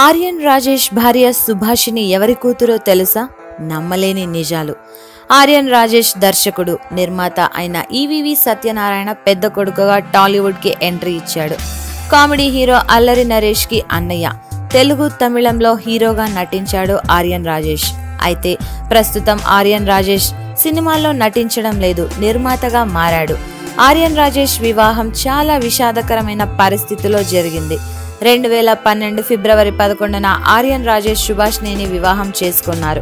ఆర్యన్ రాజేష్ భార్య సుభాషిణి ఎవరి కూతురో తెలుసా? నమ్మలేని నిజాలు. ఆర్యన్ రాజేష్ దర్శకుడు, నిర్మాత అయిన ఈవీవి సత్యనారాయణ పెద్ద కొడుకుగా టాలీవుడ్ కి ఎంట్రీ ఇచ్చాడు. కామెడీ హీరో అల్లరి నరేష్ కి అన్నయ్య. తెలుగు, తమిళంలో హీరోగా నటించాడు ఆర్యన్ రాజేష్. అయితే ప్రస్తుతం ఆర్యన్ రాజేష్ సినిమాల్లో నటించడం లేదు, నిర్మాతగా మారాడు. ఆర్యన్ రాజేష్ వివాహం చాలా విషాదకరమైన పరిస్థితిలో జరిగింది. 2012 ఫిబ్రవరి 11న ఆర్యన్ రాజేష్ సుభాషిణిని వివాహం చేసుకున్నారు.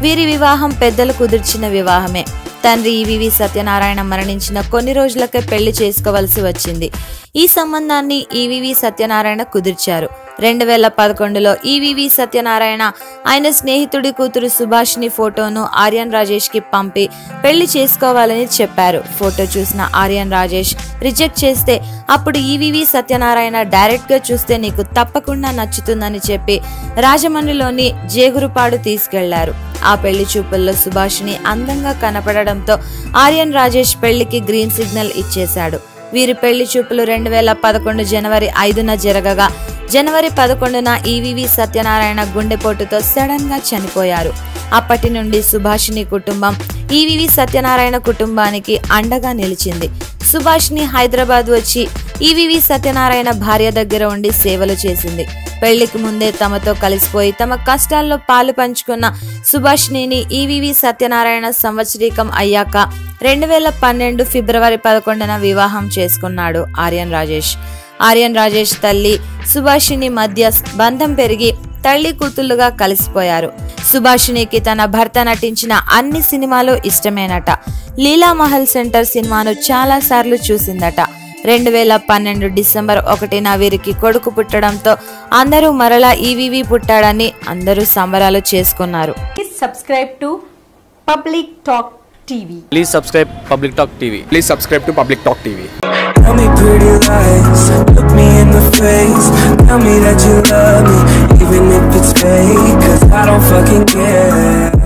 వీరి వివాహం పెద్దలు కుదిర్చిన వివాహమే. తండ్రి ఈవీవి సత్యనారాయణ మరణించిన కొన్ని రోజులకే పెళ్లి చేసుకోవలసి వచ్చింది. ఈ సంబంధాన్ని ఈవీవి సత్యనారాయణ కుదిర్చారు. 2011లో ఈవీవి సత్యనారాయణ ఆయన స్నేహితుడి కూతురు సుభాషిణి ఫోటోను ఆర్యన్ రాజేష్ కి పంపి పెళ్లి చేసుకోవాలని చెప్పారు. ఫోటో చూసిన ఆర్యన్ రాజేష్ రిజెక్ట్ చేస్తే అప్పుడు ఈవీవి సత్యనారాయణ డైరెక్ట్ గా చూస్తే నీకు తప్పకుండా నచ్చుతుందని చెప్పి రాజమండ్రిలోని జేగురుపాడు తీసుకెళ్లారు. ఆ పెళ్లి చూపుల్లో సుభాషిణి అందంగా కనపడడంతో ఆర్యన్ రాజేష్ పెళ్లికి గ్రీన్ సిగ్నల్ ఇచ్చేశాడు. వీరి పెళ్లి చూపులు 2011 జనవరి 5న జరగగా జనవరి 11న ఈవీవి సత్యనారాయణ గుండెపోటుతో సడన్ గా చనిపోయారు. అప్పటి నుండి సుభాషిణి కుటుంబం ఈవీవి సత్యనారాయణ కుటుంబానికి అండగా నిలిచింది. సుభాషిణి హైదరాబాద్ వచ్చి ఈవీవి సత్యనారాయణ భార్య దగ్గర ఉండి సేవలు చేసింది. పెళ్లికి ముందే తమతో కలిసిపోయి తమ కష్టాల్లో పాలు పంచుకున్న సుభాషిణిని ఈవీవి సత్యనారాయణ సంవత్సరీకం అయ్యాక 2012 ఫిబ్రవరి 11న వివాహం చేసుకున్నాడు ఆర్యన్ రాజేష్. ఆర్యన్ రాజేష్ తల్లి సుభాషిణి మధ్య బంధం పెరిగి తల్లి కూతుళ్లుగా కలిసిపోయారు. సుభాషిణికి తన భర్త నటించిన అన్ని సినిమాలు ఇష్టమేనట. లీలామహల్ సెంటర్ సినిమాను చాలా సార్లు చూసిందట. 2012 డిసెంబర్ 1న వీరికి కొడుకు పుట్టడంతో అందరూ మరలా ఈవీవి పుట్టాడని అందరూ సంబరాలు చేసుకున్నారు. Subscribe to Public Talk TV. Please subscribe Public Talk TV. Please subscribe to Public Talk TV. Tell me pretty lies, look me in the face. Tell me that you love me, even if it's fake, 'cause I don't fucking care.